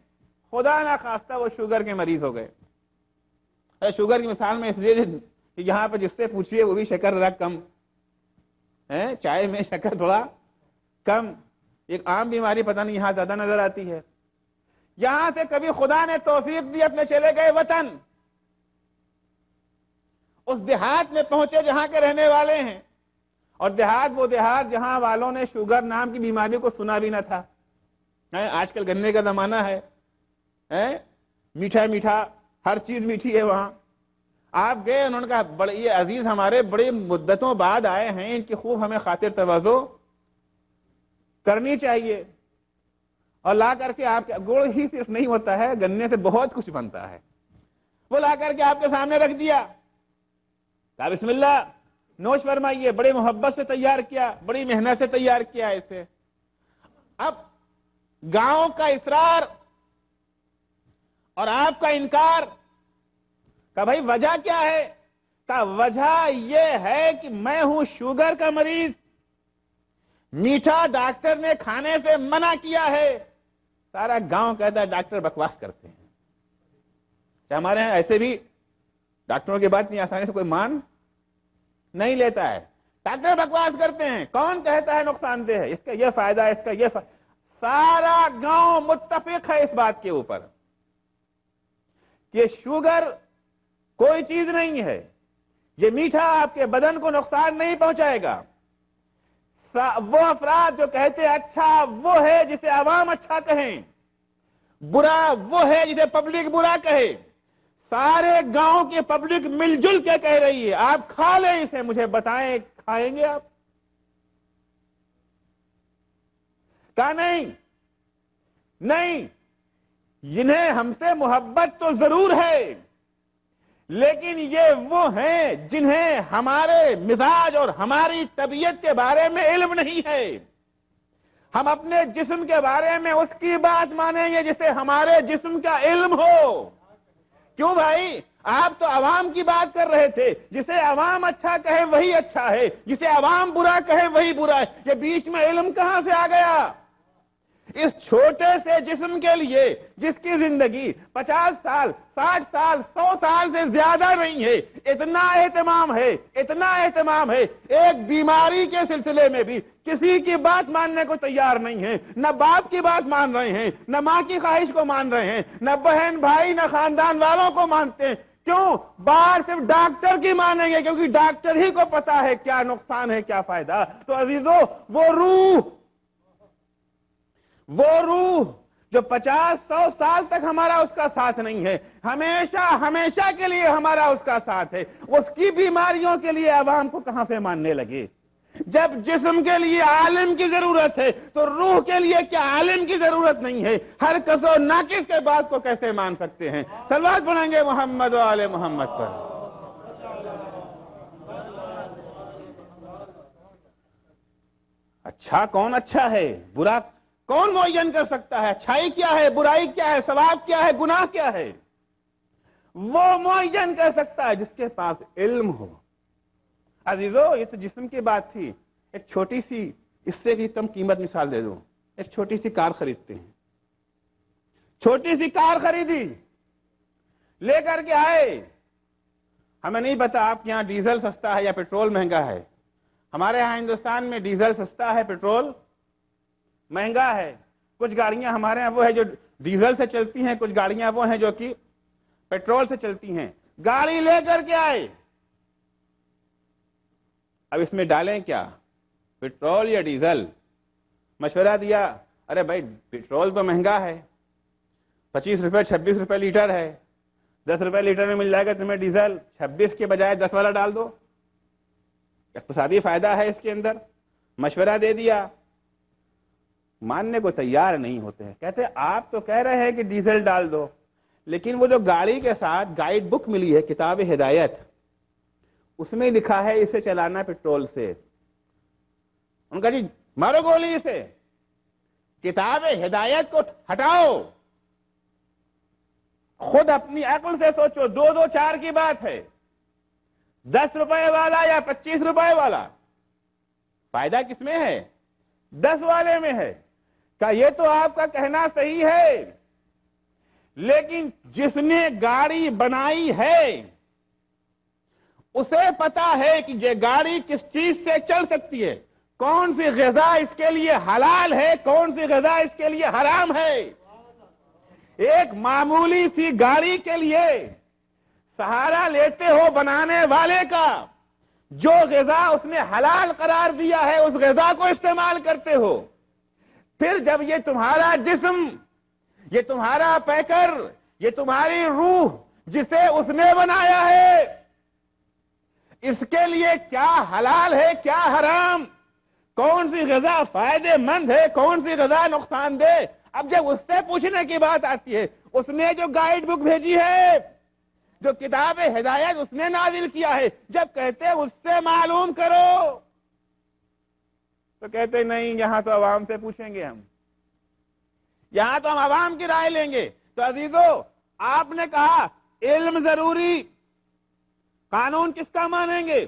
خدا نہ خواستہ وہ شوگر کے مریض ہو گئے۔ شوگر کی مثال میں اس لیے کہ یہاں پہ جس سے پوچھئے وہ بھی شکر ذرا کم ہے، چائے میں شکر تھوڑا کم، ایک عام بیماری پتہ نہیں یہاں زیادہ نظر آتی ہے۔ یہاں سے کبھی خدا نے توفیق دی، اپنے چلے گئے وطن، اس دیہات میں پہنچے جہاں کے رہنے والے ہیں، اور دیہات وہ دیہات جہاں والوں نے شوگر نام کی بیماری کو سنا بھی نہ تھا۔ آج کل گنے کا زمانہ ہے، میٹھا میٹھا ہر چیز میٹھی ہے وہاں۔ آپ گئے، انہوں نے کہا بڑے یہ عزیز ہمارے بڑے مدتوں بعد آئے ہیں، ان کی خوب ہمیں خاطر تواضع کرنی چاہیے، اور لا کر کے آپ کے گڑ ہی صرف نہیں ہوتا ہے، گنے سے بہت کچھ بنتا ہے، وہ لا کر کے آپ کے سامنے رکھ دیا، کہا بسم اللہ نوش فرمائیے۔ بڑے محبت سے تیار کیا، بڑی محنت سے تیار کیا اسے۔ اب گاؤں کا اصرار اور آپ کا انکار، کہ بھائی وجہ کیا ہے؟ کہ وجہ یہ ہے کہ میں ہوں شوگر کا مریض، میٹھا ڈاکٹر نے کھانے سے منع کیا ہے۔ سارا گاؤں کہتا ہے ڈاکٹر بکواس کرتے ہیں۔ ہمارے ہاں ایسے بھی ڈاکٹروں کی بات نہیں آسانی سے کوئی مان نہیں لیتا ہے، ڈاکٹر بکواس کرتے ہیں، کون کہتا ہے نقصان دہ ہے، اس کا یہ فائدہ ہے، اس کا یہ فائدہ۔ سارا گاؤں متفق ہے اس بات کے اوپر کہ شوگر کوئی چیز نہیں ہے، یہ میٹھا آپ کے بدن کو نقصان نہیں پہنچائے گا۔ وہ افراد جو کہتے اچھا وہ ہے جسے عوام اچھا کہیں، برا وہ ہے جسے پبلک برا کہے۔ سارے گاؤں کی پبلک مل جل کے کہہ رہی ہے آپ کھا لیں اسے، مجھے بتائیں کھائیں گے آپ؟ کہا نہیں، نہیں، جنہیں ہم سے محبت تو ضرور ہے، لیکن یہ وہ ہیں جنہیں ہمارے مزاج اور ہماری طبیعت کے بارے میں علم نہیں ہے۔ ہم اپنے جسم کے بارے میں اس کی بات مانیں گے جسے ہمارے جسم کا علم ہو۔ کیوں بھائی؟ آپ تو عوام کی بات کر رہے تھے، جسے عوام اچھا کہے وہی اچھا ہے، جسے عوام برا کہے وہی برا ہے۔ یہ بیچ میں علم کہاں سے آ گیا؟ اس چھوٹے سے جسم کے لیے جس کی زندگی 50 سال 60 سال 100 سال سے زیادہ نہیں ہے، اتنا اہتمام ہے، اتنا اہتمام ہے، ایک بیماری کے سلسلے میں بھی کسی کی بات ماننے کو تیار نہیں ہے، نہ باپ کی بات مان رہے ہیں، نہ ماں کی خواہش کو مان رہے ہیں، نہ بہن بھائی نہ خاندان والوں کو مانتے ہیں۔ کیوں؟ بات صرف ڈاکٹر کی مانیں گے، کیونکہ ڈاکٹر ہی کو پتا ہے کیا نقصان ہے کیا فائدہ۔ تو عزیزو، وہ روح جو 50-100 سال تک ہمارا اس کا ساتھ نہیں ہے، ہمیشہ کے لیے ہمارا اس کا ساتھ ہے، اس کی بیماریوں کے لیے عوام کو کہاں سے ماننے لگے؟ جب جسم کے لیے عالم کی ضرورت ہے تو روح کے لیے کیا عالم کی ضرورت نہیں ہے؟ ہر کس و ناقص کے بات کو کیسے مان سکتے ہیں؟ صلوات پڑھیں گے محمد و آل محمد پر۔ اچھا کون اچھا ہے، برا کون معین کر سکتا ہے؟ اچھائی کیا ہے، برائی کیا ہے، ثواب کیا ہے، گناہ کیا ہے؟ وہ معین کر سکتا ہے جس کے پاس علم ہو۔ عزیزو، یہ تو جسم کی بات تھی، ایک چھوٹی سی، اس سے بھی کم قیمت مثال دے دوں۔ ایک چھوٹی سی کار خریدتے ہیں، چھوٹی سی کار خریدی، لے کر کے آئے، ہمیں نہیں پتا آپ کے یہاں ڈیزل سستا ہے یا پیٹرول مہنگا ہے۔ ہمارے یہاں ہندوستان میں ڈیزل سستا ہے، پیٹرول مہنگا ہے۔ کچھ گاڑیاں ہمارے یہاں وہ ہے جو ڈیزل سے چلتی ہیں، کچھ گاڑیاں وہ ہیں جو کہ پیٹرول سے چلتی ہیں۔ گاڑی لے کر کے آئے، اب اس میں ڈالیں کیا، پیٹرول یا ڈیزل؟ مشورہ دیا، ارے بھائی پیٹرول تو مہنگا ہے، 25 روپے 26 روپے لیٹر ہے، 10 روپے لیٹر میں مل جائے گا تمہیں ڈیزل، 26 کے بجائے 10 والا ڈال دو، اقتصادی فائدہ ہے اس کے اندر۔ مشورہ دے دیا، ماننے کو تیار نہیں ہوتے ہیں، کہتے آپ تو کہہ رہے ہیں کہ ڈیزل ڈال دو، لیکن وہ جو گاڑی کے ساتھ گائیڈ بک ملی ہے، کتاب ہدایت، اس میں لکھا ہے اسے چلانا پیٹرول سے۔ ان کا جی مارو گولی اسے، کتاب ہدایت کو ہٹاؤ، خود اپنی عقل سے سوچو، 2-2-4 کی بات ہے، 10 روپے والا یا 25 روپے والا، فائدہ کس میں ہے؟ 10 والے میں ہے۔ کہ یہ تو آپ کا کہنا صحیح ہے، لیکن جس نے گاڑی بنائی ہے اسے پتا ہے کہ یہ گاڑی کس چیز سے چل سکتی ہے، کون سی غذا اس کے لیے حلال ہے، کون سی غذا اس کے لیے حرام ہے۔ ایک معمولی سی گاڑی کے لیے سہارا لیتے ہو بنانے والے کا، جو غذا اس نے حلال قرار دیا ہے اس غذا کو استعمال کرتے ہو، پھر جب یہ تمہارا جسم، یہ تمہارا پیکر، یہ تمہاری روح جسے اس نے بنایا ہے، اس کے لیے کیا حلال ہے کیا حرام، کون سی غذا فائدے مند ہے کون سی غذا نقصان دہ، اب جب اس سے پوچھنے کی بات آتی ہے، اس نے جو گائیڈ بک بھیجی ہے، جو کتاب ہدایت اس نے نازل کیا ہے، جب کہتے ہیں اس سے معلوم کرو، تو کہتے نہیں یہاں تو عوام سے پوچھیں گے، ہم یہاں تو ہم عوام کی رائے لیں گے۔ تو عزیزو، آپ نے کہا علم ضروری، قانون کس کا مانیں گے؟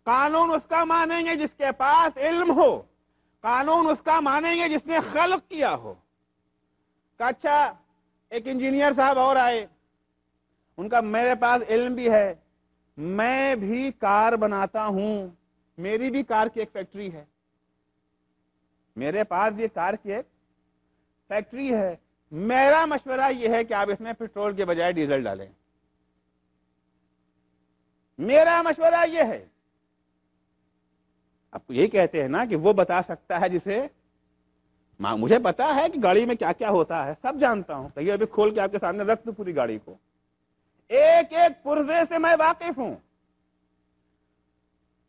قانون اس کا مانیں گے جس کے پاس علم ہو، قانون اس کا مانیں گے جس نے خلق کیا ہو۔ کہ اچھا ایک انجینئر صاحب اور آئے، ان کا میرے پاس علم بھی ہے، میں بھی کار بناتا ہوں، میری بھی کار کی ایک فیکٹری ہے، میرے پاس یہ کار کی ایک فیکٹری ہے، میرا مشورہ یہ ہے کہ آپ اس میں پیٹرول کے بجائے ڈیزل ڈالیں، میرا مشورہ یہ ہے۔ اب یہ کہتے ہیں نا کہ وہ بتا سکتا ہے جسے مجھے پتا ہے کہ گاڑی میں کیا کیا ہوتا ہے، سب جانتا ہوں، کہیں ابھی کھول کے آپ کے سامنے رکھ دوں پوری گاڑی کو، ایک ایک پرزے سے میں واقف ہوں،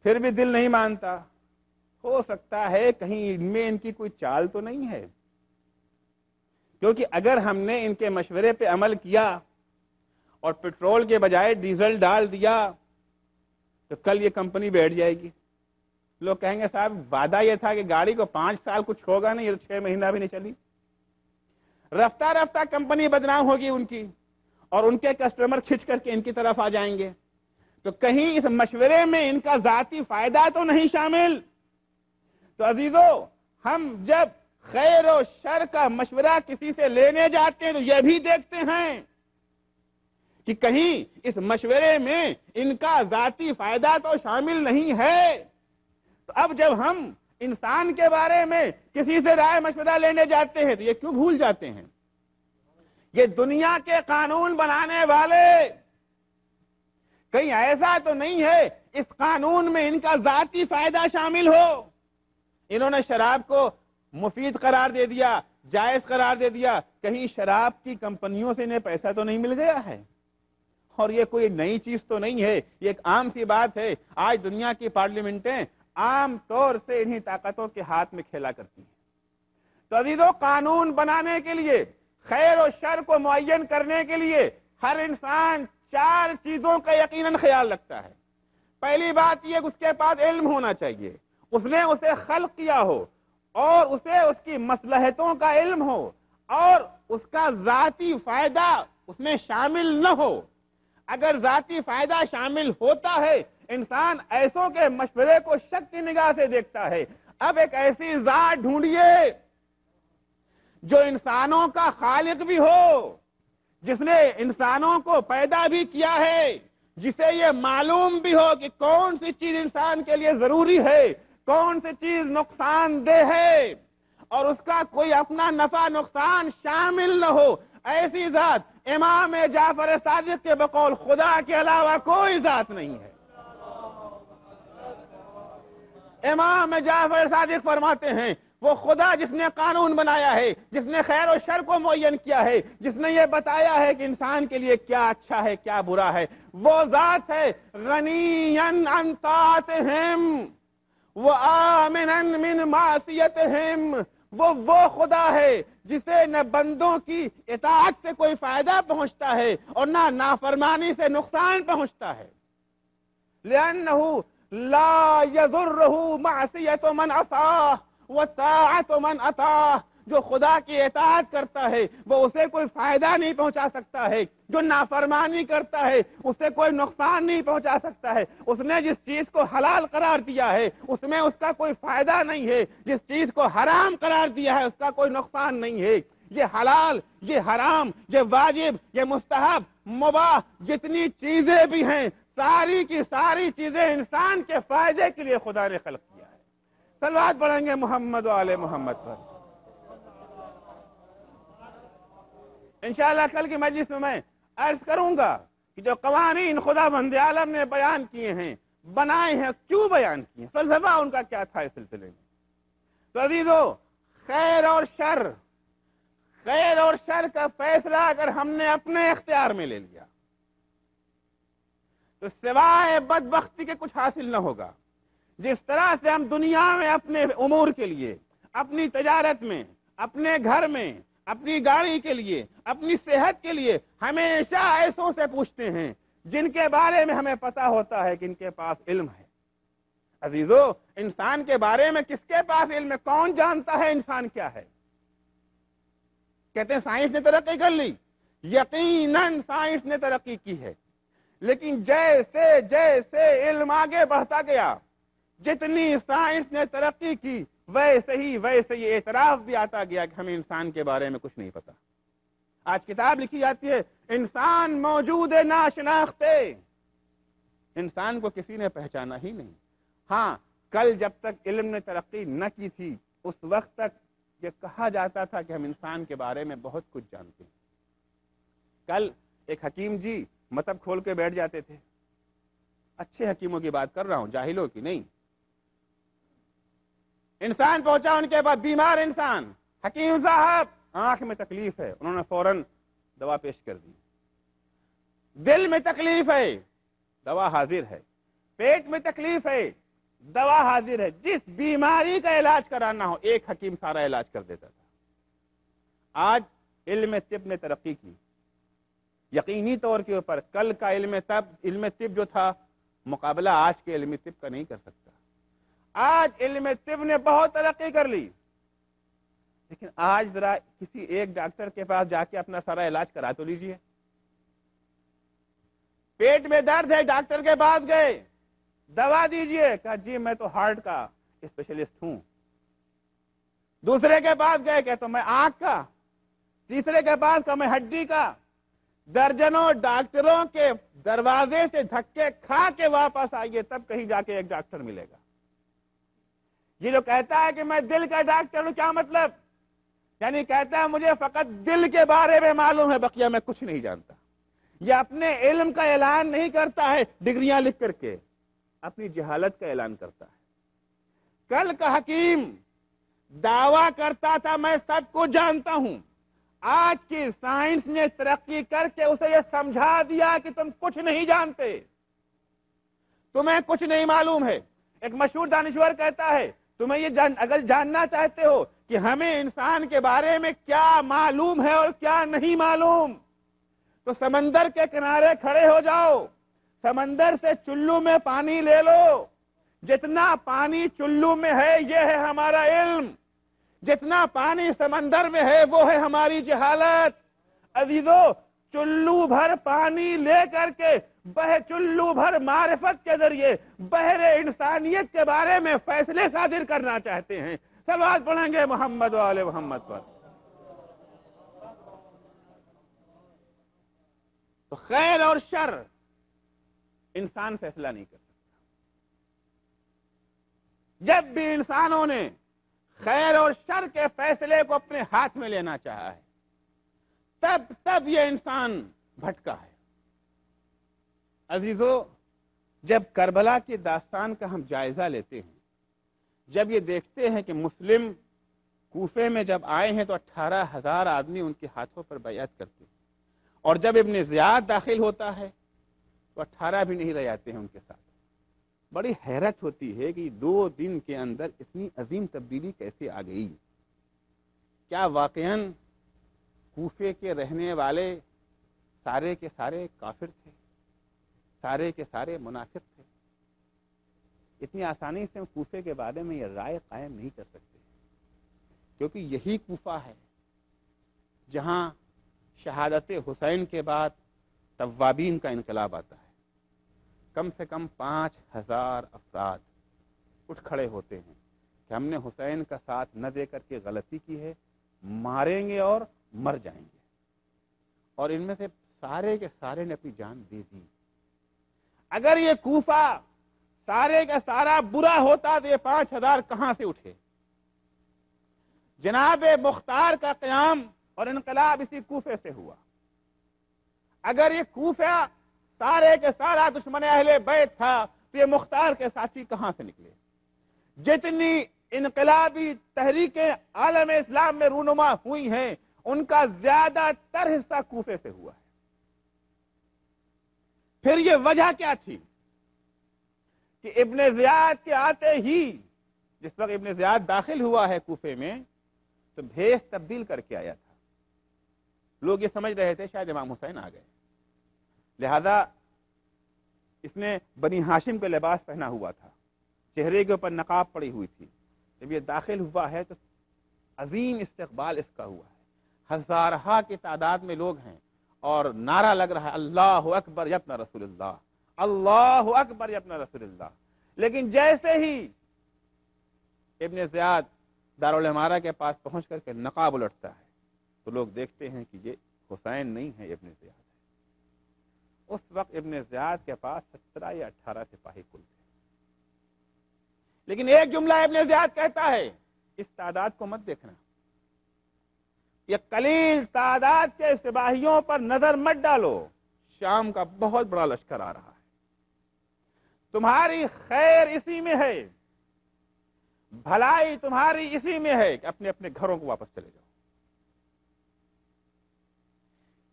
پھر بھی دل نہیں مانتا، ہو سکتا ہے کہیں ان میں ان کی کوئی چال تو نہیں ہے، کیونکہ اگر ہم نے ان کے مشورے پہ عمل کیا اور پیٹرول کے بجائے ڈیزل ڈال دیا تو کل یہ کمپنی بیٹھ جائے گی، لوگ کہیں گے صاحب وعدہ یہ تھا کہ گاڑی کو 5 سال کچھ ہوگا نہیں، یہ 6 مہینہ بھی نہیں چلی، رفتہ رفتہ کمپنی بدنام ہوگی ان کی، اور ان کے کسٹمر کھچ کر کے ان کی طرف آ جائیں گے، تو کہیں اس مشورے میں ان کا ذاتی فائدہ تو نہیں شامل۔ تو عزیزو، ہم جب خیر و شر کا مشورہ کسی سے لینے جاتے ہیں تو یہ بھی دیکھتے ہیں کہ کہیں اس مشورے میں ان کا ذاتی فائدہ تو شامل نہیں ہے۔ تو اب جب ہم انسان کے بارے میں کسی سے رائے مشورہ لینے جاتے ہیں تو یہ کیوں بھول جاتے ہیں؟ یہ دنیا کے قانون بنانے والے کہیں ایسا تو نہیں ہے اس قانون میں ان کا ذاتی فائدہ شامل ہو؟ انہوں نے شراب کو مفید قرار دے دیا، جائز قرار دے دیا، کہیں شراب کی کمپنیوں سے انہیں پیسہ تو نہیں مل گیا ہے؟ اور یہ کوئی نئی چیز تو نہیں ہے، یہ ایک عام سی بات ہے۔ آج دنیا کی پارلیمنٹیں عام طور سے انہی طاقتوں کے ہاتھ میں کھیلا کرتی ہیں۔ تو عزیزو، قانون بنانے کے لیے، خیر و شر کو معین کرنے کے لیے ہر انسان 4 چیزوں کا یقیناً خیال رکھتا ہے۔ پہلی بات یہ کہ اس کے پاس علم ہونا چاہیے، اس نے اسے خلق کیا ہو اور اسے اس کی مصلحتوں کا علم ہو اور اس کا ذاتی فائدہ اس میں شامل نہ ہو۔ اگر ذاتی فائدہ شامل ہوتا ہے، انسان ایسوں کے مشورے کو شک کی نگاہ سے دیکھتا ہے۔ اب ایک ایسی ذات ڈھونڈیے جو انسانوں کا خالق بھی ہو، جس نے انسانوں کو پیدا بھی کیا ہے، جسے یہ معلوم بھی ہو کہ کون سی چیز انسان کے لیے ضروری ہے، کون سی چیز نقصان دہ ہے، اور اس کا کوئی اپنا نفع نقصان شامل نہ ہو۔ ایسی ذات امام جعفر صادق کے بقول خدا کے علاوہ کوئی ذات نہیں ہے۔ امام جعفر صادق فرماتے ہیں وہ خدا جس نے قانون بنایا ہے، جس نے خیر و شر کو معین کیا ہے، جس نے یہ بتایا ہے کہ انسان کے لیے کیا اچھا ہے کیا برا ہے، وہ ذات ہے غنیًا عن طاعتہم وآمنًا من معصیتہم۔ وہ خدا ہے جسے نہ بندوں کی اطاعت سے کوئی فائدہ پہنچتا ہے اور نہ نافرمانی سے نقصان پہنچتا ہے۔ لأنه لا يضره معصیت من عصاه وطاعت من اطاعه۔ جو خدا کی اطاعت کرتا ہے وہ اسے کوئی فائدہ نہیں پہنچا سکتا ہے، جو نافرمانی کرتا ہے اسے کوئی نقصان نہیں پہنچا سکتا ہے۔ اس نے جس چیز کو حلال قرار دیا ہے اس میں اس کا کوئی فائدہ نہیں ہے، جس چیز کو حرام قرار دیا ہے اس کا کوئی نقصان نہیں ہے۔ یہ حلال، یہ حرام، یہ واجب، یہ مستحب، مباح، جتنی چیزیں بھی ہیں، ساری کی ساری چیزیں انسان کے فائدے کے لیے خدا نے خلق کیا ہے۔ صلوات پڑھیں گے محمد و آل محمد پر۔ انشاءاللہ کل کی مجلس میں عرض کروں گا کہ جو قوانین خدا بند عالم نے بیان کیے ہیں، بنائے ہیں، کیوں بیان کیے ہیں، فلسفہ ان کا کیا تھا اس سلسلے میں۔ تو عزیزو، خیر اور شر کا فیصلہ اگر ہم نے اپنے اختیار میں لے لیا تو سوائے بدبختی کے کچھ حاصل نہ ہوگا۔ جس طرح سے ہم دنیا میں اپنے امور کے لیے، اپنی تجارت میں، اپنے گھر میں، اپنی گاڑی کے لیے، اپنی صحت کے لیے ہمیشہ ایسوں سے پوچھتے ہیں جن کے بارے میں ہمیں پتا ہوتا ہے کہ ان کے پاس علم ہے۔ عزیزو، انسان کے بارے میں کس کے پاس علم ہے؟ کون جانتا ہے انسان کیا ہے؟ کہتے ہیں سائنس نے ترقی کر لی، یقیناً سائنس نے ترقی کی ہے، لیکن جیسے جیسے علم آگے بڑھتا گیا، جتنی سائنس نے ترقی کی، ویسے ہی یہ اعتراف بھی آتا گیا کہ ہمیں انسان کے بارے میں کچھ نہیں پتا۔ آج کتاب لکھی جاتی ہے انسان موجود ناشناختے، انسان کو کسی نے پہچانا ہی نہیں۔ ہاں، کل جب تک علم نے ترقی نہ کی تھی اس وقت تک یہ کہا جاتا تھا کہ ہم انسان کے بارے میں بہت کچھ جانتے ہیں۔ کل ایک حکیم جی مطلب کھول کے بیٹھ جاتے تھے، اچھے حکیموں کی بات کر رہا ہوں، جاہلوں کی نہیں۔ انسان پہنچا ان کے بعد، بیمار انسان، حکیم صاحب آنکھ میں تکلیف ہے، انہوں نے فوراً دوا پیش کر دی۔ دل میں تکلیف ہے، دوا حاضر ہے۔ پیٹ میں تکلیف ہے، دوا حاضر ہے۔ جس بیماری کا علاج کرانا ہو ایک حکیم سارا علاج کر دیتا تھا۔ آج علم طب نے ترقی کی، یقینی طور کے اوپر کل کا علم طب جو تھا مقابلہ آج کے علم طب کا نہیں کر سکتا۔ آج علم طب نے بہت ترقی کر لی، لیکن آج ذرا کسی ایک ڈاکٹر کے پاس جا کے اپنا سارا علاج کرا تو لیجئے۔ پیٹ میں درد ہے، ڈاکٹر کے پاس گئے، دوا دیجئے، کہا جی میں تو ہارٹ کا اسپیشلسٹ ہوں۔ دوسرے کے پاس گئے، کہتا میں آنکھ کا، تیسرے کے پاس کہا میں ہڈی کا۔ درجنوں ڈاکٹروں کے دروازے سے دھکے کھا کے واپس آئیے، تب کہیں جا کے ایک ڈاکٹر ملے گا۔ یہ جو کہتا ہے کہ میں دل کا ڈاکٹر ہوں، کیا مطلب؟ یعنی کہتا ہے مجھے فقط دل کے بارے میں معلوم ہے، بقیہ میں کچھ نہیں جانتا۔ یہ اپنے علم کا اعلان نہیں کرتا ہے ڈگریاں لکھ کر کے، اپنی جہالت کا اعلان کرتا ہے۔ کل کا حکیم دعویٰ کرتا تھا میں سب کو جانتا ہوں، آج کی سائنس نے ترقی کر کے اسے یہ سمجھا دیا کہ تم کچھ نہیں جانتے، تمہیں کچھ نہیں معلوم ہے۔ ایک مشہور دانشور کہتا ہے تمہیں یہ اگر جاننا چاہتے ہو کہ ہمیں انسان کے بارے میں کیا معلوم ہے اور کیا نہیں معلوم، تو سمندر کے کنارے کھڑے ہو جاؤ، سمندر سے چلو میں پانی لے لو، جتنا پانی چلو میں ہے یہ ہے ہمارا علم، جتنا پانی سمندر میں ہے وہ ہے ہماری جہالت۔ عزیزو، چلو بھر پانی لے کر کے چلو بھر معرفت کے ذریعے بحر انسانیت کے بارے میں فیصلے صادر کرنا چاہتے ہیں۔ صلوات پڑھیں گے محمد و آل محمد پر۔ تو خیر اور شر انسان فیصلہ نہیں کر سکتا۔ جب بھی انسانوں نے خیر اور شر کے فیصلے کو اپنے ہاتھ میں لینا چاہا ہے، تب یہ انسان بھٹکا ہے۔ عزیزو، جب کربلا کی داستان کا ہم جائزہ لیتے ہیں، جب یہ دیکھتے ہیں کہ مسلم کوفے میں جب آئے ہیں تو 18,000 آدمی ان کے ہاتھوں پر بیعت کرتے ہیں، اور جب ابن زیاد داخل ہوتا ہے تو 18 بھی نہیں رہ جاتے ہیں ان کے ساتھ۔ بڑی حیرت ہوتی ہے کہ 2 دن کے اندر اتنی عظیم تبدیلی کیسے آ گئی۔ کیا واقعاً کوفے کے رہنے والے سارے کے سارے کافر تھے، سارے کے سارے منافق تھے؟ اتنی آسانی سے ہم کوفے کے بارے میں یہ رائے قائم نہیں کر سکتے، کیونکہ یہی کوفہ ہے جہاں شہادت حسین کے بعد توابین کا انقلاب آتا ہے۔ کم سے کم 5,000 افراد اٹھ کھڑے ہوتے ہیں کہ ہم نے حسین کا ساتھ نہ دے کر کے غلطی کی ہے، ماریں گے اور مر جائیں گے، اور ان میں سے سارے کے سارے نے اپنی جان دے دی۔ اگر یہ کوفہ سارے کا سارا برا ہوتا تو یہ 5,000 کہاں سے اٹھے؟ جناب مختار کا قیام اور انقلاب اسی کوفے سے ہوا۔ اگر یہ کوفہ سارے کے سارا دشمن اہل بیت تھا تو یہ مختار کے ساتھی کہاں سے نکلے؟ جتنی انقلابی تحریکیں عالم اسلام میں رونما ہوئی ہیں ان کا زیادہ تر حصہ کوفے سے ہوا ہے۔ پھر یہ وجہ کیا تھی کہ ابن زیاد کے آتے ہی، جس وقت ابن زیاد داخل ہوا ہے کوفے میں، تو بھیس تبدیل کر کے آیا تھا۔ لوگ یہ سمجھ رہے تھے شاید امام حسین آ گئے، لہذا اس نے بنی ہاشم کے لباس پہنا ہوا تھا، چہرے کے اوپر نقاب پڑی ہوئی تھی۔ جب یہ داخل ہوا ہے تو عظیم استقبال اس کا ہوا ہے، ہزارہا کی تعداد میں لوگ ہیں اور نعرہ لگ رہا ہے اللہ اکبر یا ابن رسول اللہ، اللہ اکبر یا ابن رسول اللہ۔ لیکن جیسے ہی ابن زیاد دارالعمارہ کے پاس پہنچ کر کے نقاب الٹتا ہے تو لوگ دیکھتے ہیں کہ یہ حسین نہیں ہے، ابن زیاد ہے۔ اس وقت ابن زیاد کے پاس 17 یا 18 سپاہی کل تھے، لیکن ایک جملہ ابن زیاد کہتا ہے، اس تعداد کو مت دیکھنا، یہ قلیل تعداد کے سپاہیوں پر نظر مت ڈالو، شام کا بہت بڑا لشکر آ رہا ہے، تمہاری خیر اسی میں ہے، بھلائی تمہاری اسی میں ہے کہ اپنے اپنے گھروں کو واپس چلے جاؤ۔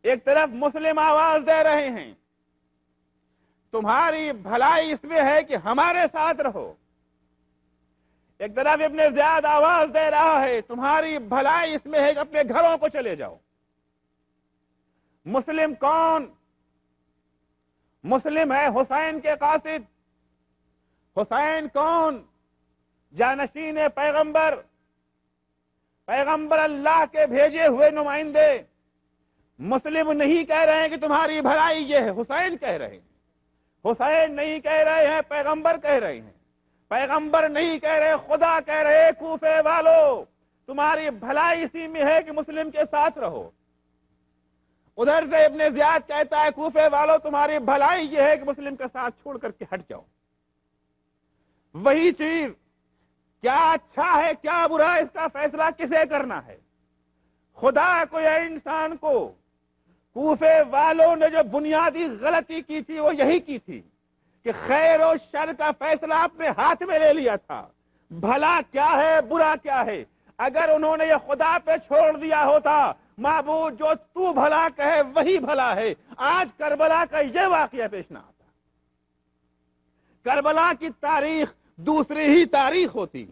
ایک طرف مسلم آواز دے رہے ہیں تمہاری بھلائی اس میں ہے کہ ہمارے ساتھ رہو، ایک طرف ابن زیاد آواز دے رہا ہے تمہاری بھلائی اس میں ہے کہ اپنے گھروں کو چلے جاؤ۔ مسلم کون؟ مسلم ہے حسین کے قاصد۔ حسین کون؟ جانشین پیغمبر، پیغمبر اللہ کے بھیجے ہوئے نمائندے۔ مسلم نہیں کہہ رہے ہیں کہ تمہاری بھلائی یہ ہے، حسین کہہ رہے ہیں۔ حسین نہیں کہہ رہے ہیں، پیغمبر کہہ رہے ہیں۔ پیغمبر نہیں کہہ رہے، خدا کہہ رہے کوفے والو تمہاری بھلائی اسی میں ہے کہ مسلم کے ساتھ رہو۔ ادھر سے ابن زیاد کہتا ہے کوفے والو تمہاری بھلائی یہ ہے کہ مسلم کے ساتھ چھوڑ کر کے ہٹ جاؤ۔ وہی چیز کیا اچھا ہے کیا برا، اس کا فیصلہ کسے کرنا ہے؟ خدا کو یا انسان کو؟ کوفے والوں نے جو بنیادی غلطی کی تھی وہ یہی کی تھی کہ خیر و شر کا فیصلہ اپنے ہاتھ میں لے لیا تھا. بھلا کیا ہے برا کیا ہے، اگر انہوں نے یہ خدا پہ چھوڑ دیا ہوتا معبود جو تو بھلا کہے وہی بھلا ہے، آج کربلا کا یہ واقعہ پیش نہ آتا. کربلا کی تاریخ دوسری ہی تاریخ ہوتی.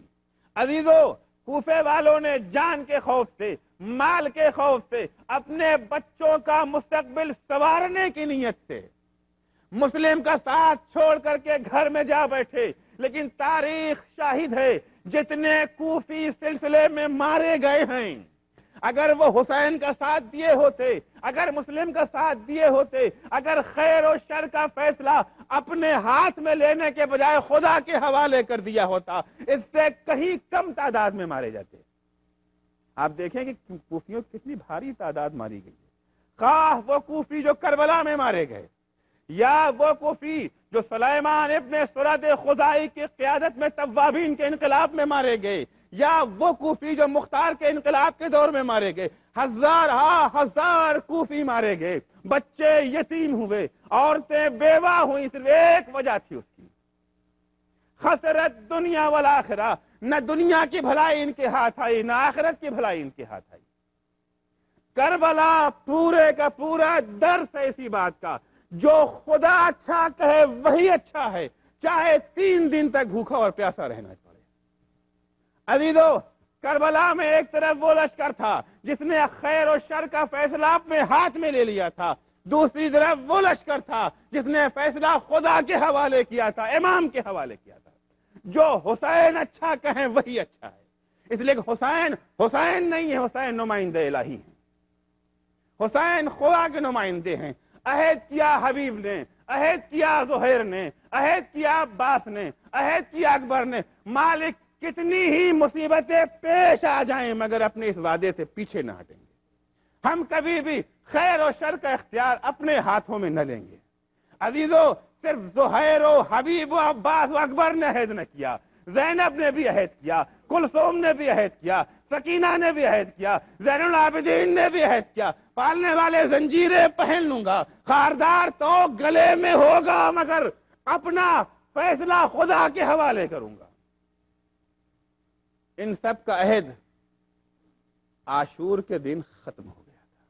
عزیزو، کوفے والوں نے جان کے خوف سے، مال کے خوف سے، اپنے بچوں کا مستقبل سنوارنے کی نیت سے مسلم کا ساتھ چھوڑ کر کے گھر میں جا بیٹھے. لیکن تاریخ شاہد ہے جتنے کوفی سلسلے میں مارے گئے ہیں، اگر وہ حسین کا ساتھ دیے ہوتے، اگر مسلم کا ساتھ دیے ہوتے، اگر خیر و شر کا فیصلہ اپنے ہاتھ میں لینے کے بجائے خدا کے حوالے کر دیا ہوتا، اس سے کہیں کم تعداد میں مارے جاتے. آپ دیکھیں کہ کوفیوں کتنی بھاری تعداد ماری گئی ہے. خواہ وہ کوفی جو کربلا میں مارے گئے، یا وہ کوفی جو سلیمان ابن سرد خزائی کی قیادت میں توابین کے انقلاب میں مارے گئے، یا وہ کوفی جو مختار کے انقلاب کے دور میں مارے گئے. ہزار کوفی مارے گئے، بچے یتیم ہوئے، عورتیں بیوہ ہوئی. صرف ایک وجہ تھی اس کی، خسرت دنیا والآخرہ. نہ دنیا کی بھلائی ان کے ہاتھ آئی، نہ آخرت کی بھلائی ان کے ہاتھ آئی. کربلا پورے کا پورا درس ہے اسی بات کا، جو خدا اچھا کہے وہی اچھا ہے، چاہے 3 دن تک بھوکا اور پیاسا رہنا پڑے. عزیزو، کربلا میں ایک طرف وہ لشکر تھا جس نے خیر و شر کا فیصلہ اپنے ہاتھ میں لے لیا تھا، دوسری طرف وہ لشکر تھا جس نے فیصلہ خدا کے حوالے کیا تھا، امام کے حوالے کیا تھا. جو حسین اچھا کہیں وہی اچھا ہے. اس لیے کہ حسین نہیں ہے، حسین نمائندے الہی ہیں، حسین خدا کے نمائندے ہیں. عہد کیا حبیب نے، عہد کیا زہیر نے، عہد کیا عباس نے، عہد کیا اکبر نے. مالک کتنی ہی مصیبتیں پیش آ جائیں مگر اپنے اس وعدے سے پیچھے نہ ہٹیں گے. ہم کبھی بھی خیر و شر کا اختیار اپنے ہاتھوں میں نہ لیں گے. عزیزو، صرف زہیر و حبیب و عباس و اکبر نے عہد نہ کیا، زینب نے بھی عہد کیا، کلثوم نے بھی عہد کیا، سکینہ نے بھی عہد کیا، زین العابدین نے بھی عہد کیا. پالنے والے زنجیریں پہن لوں گا، خاردار تو گلے میں ہوگا، مگر اپنا فیصلہ خدا کے حوالے کروں گا. ان سب کا عہد عاشور کے دن ختم ہو گیا تھا،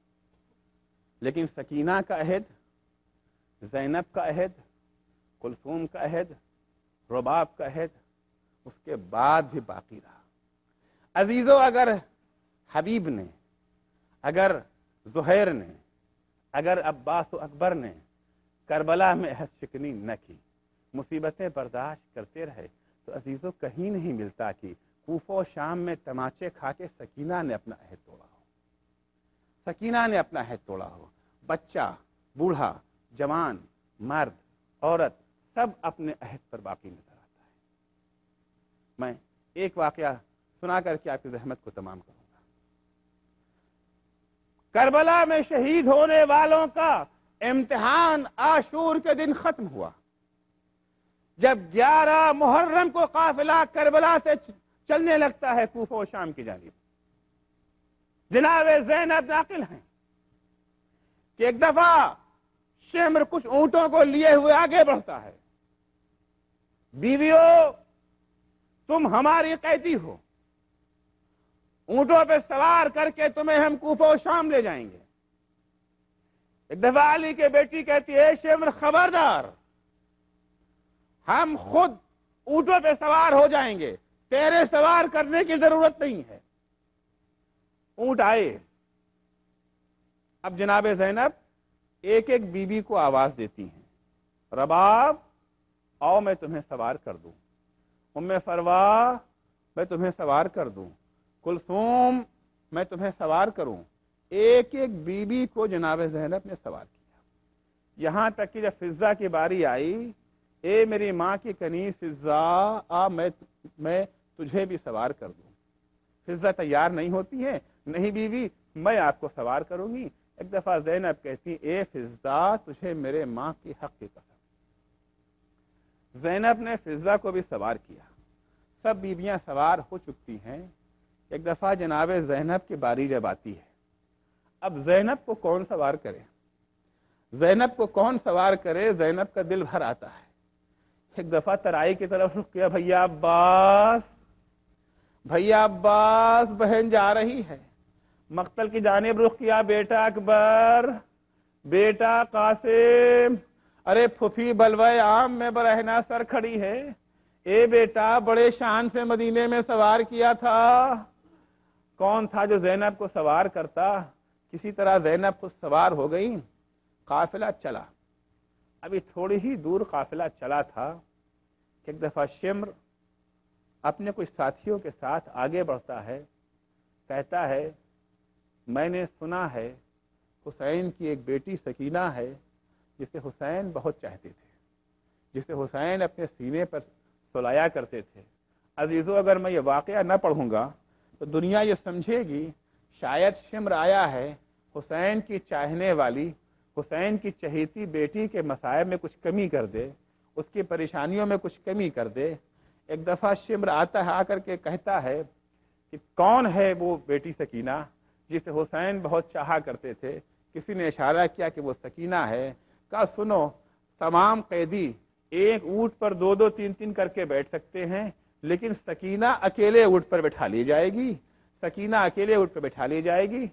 لیکن سکینہ کا عہد، زینب کا عہد، کلثوم کا عہد، رباب کا عہد اس کے بعد بھی باقی رہا. عزیزو، اگر حبیب نے، اگر زہیر نے، اگر عباس و اکبر نے کربلا میں عہد شکنی نہ کی، مصیبتیں برداشت کرتے رہے، تو عزیزو کہیں نہیں ملتا کہ کوفہ و شام میں تماچے کھا کے سکینہ نے اپنا عہد توڑا ہو. سکینہ نے اپنا عہد توڑا ہو. بچہ، بوڑھا، جوان، مرد، عورت سب اپنے عہد پر باقی نظر آتا ہے. میں ایک واقعہ سنا کر کے آپ کی زحمت کو تمام کروں گا. کربلا میں شہید ہونے والوں کا امتحان عاشور کے دن ختم ہوا، جب 11 محرم کو قافلہ کربلا سے چلنے لگتا ہے کوفہ و شام کی جانب. جناب زینب ناقل ہیں کہ ایک دفعہ شمر کچھ اونٹوں کو لیے ہوئے آگے بڑھتا ہے. بیویوں، تم ہماری قیدی ہو، اونٹوں پہ سوار کر کے تمہیں ہم کوفہ و شام لے جائیں گے. ایک دفعہ علی کے بیٹی کہتی ہے، شمر خبردار، ہم خود اونٹوں پہ سوار ہو جائیں گے، تیرے سوار کرنے کی ضرورت نہیں ہے. اونٹ آئے. اب جناب زینب ایک ایک بیوی کو آواز دیتی ہیں، رباب آؤ میں تمہیں سوار کر دوں، ام فروا میں تمہیں سوار کر دوں، کلثوم میں تمہیں سوار کروں. ایک ایک بیوی کو جناب زینب نے سوار کیا. یہاں تک کہ جب فضہ کی باری آئی، اے میری ماں کی کنیز فضہ، آ میں تجھے بھی سوار کر دوں. فضہ تیار نہیں ہوتی ہے، نہیں بیوی میں آپ کو سوار کروں گی. ایک دفعہ زینب کہتی، اے فضہ تجھے میرے ماں کی حق کی قسم. زینب نے فضہ کو بھی سوار کیا. سب بیویاں سوار ہو چکتی ہیں. ایک دفعہ جناب زینب کی باری جب آتی ہے، اب زینب کو کون سوار کرے؟ زینب کو کون سوار کرے، زینب کا دل بھر آتا ہے۔ ایک دفعہ ترائی کی طرف رخ کیا، بھیا عباس، بھیا عباس، بہن جا رہی ہے۔ مقتل کی جانب رخ کیا، بیٹا اکبر، بیٹا قاسم، ارے پھوپھی بلوائے عام میں برہنہ سر کھڑی ہے، اے بیٹا بڑے شان سے مدینے میں سوار کیا تھا۔ کون تھا جو زینب کو سوار کرتا؟ کسی طرح زینب خود سوار ہو گئی۔ قافلہ چلا، ابھی تھوڑی ہی دور قافلہ چلا تھا کہ ایک دفعہ شمر اپنے کچھ ساتھیوں کے ساتھ آگے بڑھتا ہے، کہتا ہے میں نے سنا ہے حسین کی ایک بیٹی سکینہ ہے جسے حسین بہت چاہتے تھے، جسے حسین اپنے سینے پر سلایا کرتے تھے۔ عزیزو اگر میں یہ واقعہ نہ پڑھوں گا تو دنیا یہ سمجھے گی شاید شمر آیا ہے حسین کی چاہنے والی، حسین کی چہیتی بیٹی کے مصائب میں کچھ کمی کر دے، اس کی پریشانیوں میں کچھ کمی کر دے۔ ایک دفعہ شمر آتا ہے، آ کر کے کہتا ہے کہ کون ہے وہ بیٹی سکینہ جسے حسین بہت چاہا کرتے تھے؟ کسی نے اشارہ کیا کہ وہ سکینہ ہے۔ کہا سنو، تمام قیدی ایک اونٹ پر دو دو تین تین کر کے بیٹھ سکتے ہیں، لیکن سکینہ اکیلے اونٹ پر بٹھا لی جائے گی، سکینہ اکیلے اونٹ پر بٹھا لی جائے گی۔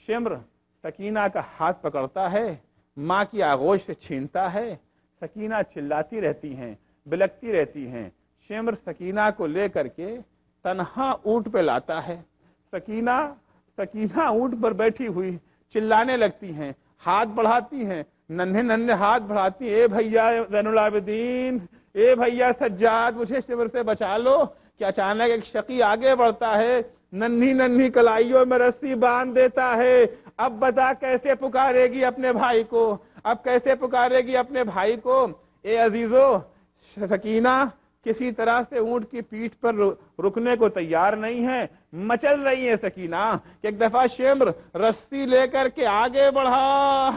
شمر سکینہ کا ہاتھ پکڑتا ہے، ماں کی آغوش سے چھینتا ہے، سکینہ چلاتی رہتی ہیں، بلکتی رہتی ہیں۔ شمر سکینہ کو لے کر کے تنہا اونٹ پہ لاتا ہے، سکینہ اونٹ پر بیٹھی ہوئی چلانے لگتی ہیں، ہاتھ بڑھاتی ہیں، ننھے ننھے ہاتھ بڑھاتی، اے بھیا زین العابدین، اے بھیا سجاد، مجھے شمر سے بچا لو۔ کہ اچانک ایک شقی آگے بڑھتا ہے، ننھی ننھی کلائیوں میں رسی باندھ دیتا ہے۔ اب بتا کیسے پکارے گی اپنے بھائی کو، اب کیسے پکارے گی اپنے بھائی کو؟ اے عزیزو، سکینہ کسی طرح سے اونٹ کی پیٹھ پر رکنے کو تیار نہیں ہے، مچل رہی ہے سکینہ کہ ایک دفعہ شمر رسی لے کر کے آگے بڑھا،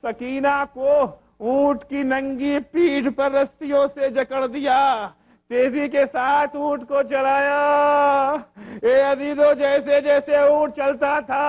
سکینہ کو اونٹ کی ننگی پیٹھ پر رسیوں سے جکڑ دیا، تیزی کے ساتھ اونٹ کو چلایا۔ اے عزیزو، جیسے جیسے اونٹ چلتا تھا،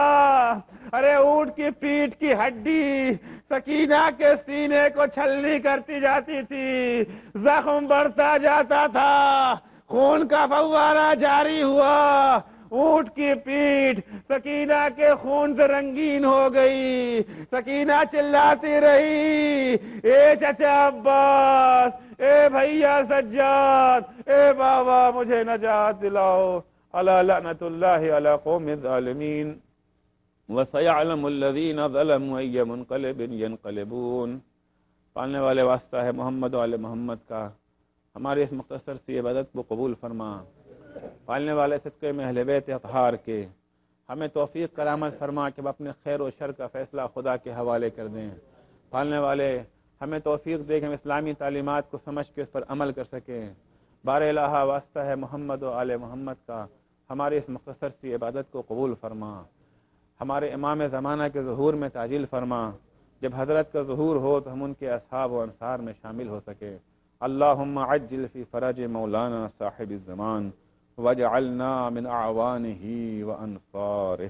ارے اونٹ کی پیٹھ کی ہڈی سکینہ کے سینے کو چھلنی کرتی جاتی تھی، زخم بڑھتا جاتا تھا، خون کا فوارہ جاری ہوا، اونٹ کی پیٹھ سکینہ کے خون سے رنگین ہو گئی۔ سکینہ چلاتی رہی، اے چچا عباس، اے بھیا سجاد، اے بابا مجھے نجات دلاؤ۔ الا لعنت اللہ علی قوم الظالمین وسيعلم الذين ظلموا أي منقلب ينقلبون۔ پالنے والے واسطہ ہے محمد و آل محمد کا، ہماری اس مختصر سی عبادت کو قبول فرما۔ پالنے والے صدقے میں اہل بیت اطہار کے ہمیں توفیق کرامت فرما کہ ہم اپنے خیر و شر کا فیصلہ خدا کے حوالے کر دیں۔ پالنے والے ہمیں توفیق دے کہ ہم اسلامی تعلیمات کو سمجھ کے اس پر عمل کر سکیں۔ بار الہ واسطہ ہے محمد و آل محمد کا، ہماری اس مختصر سی عبادت کو قبول فرما۔ ہمارے امام زمانہ کے ظہور میں تعجیل فرما، جب حضرت کا ظہور ہو تو ہم ان کے اصحاب و انصار میں شامل ہو سکے۔ اللہم عجل فی فرج مولانا صاحب الزمان واجعلنا من اعوانہ و انصارہ۔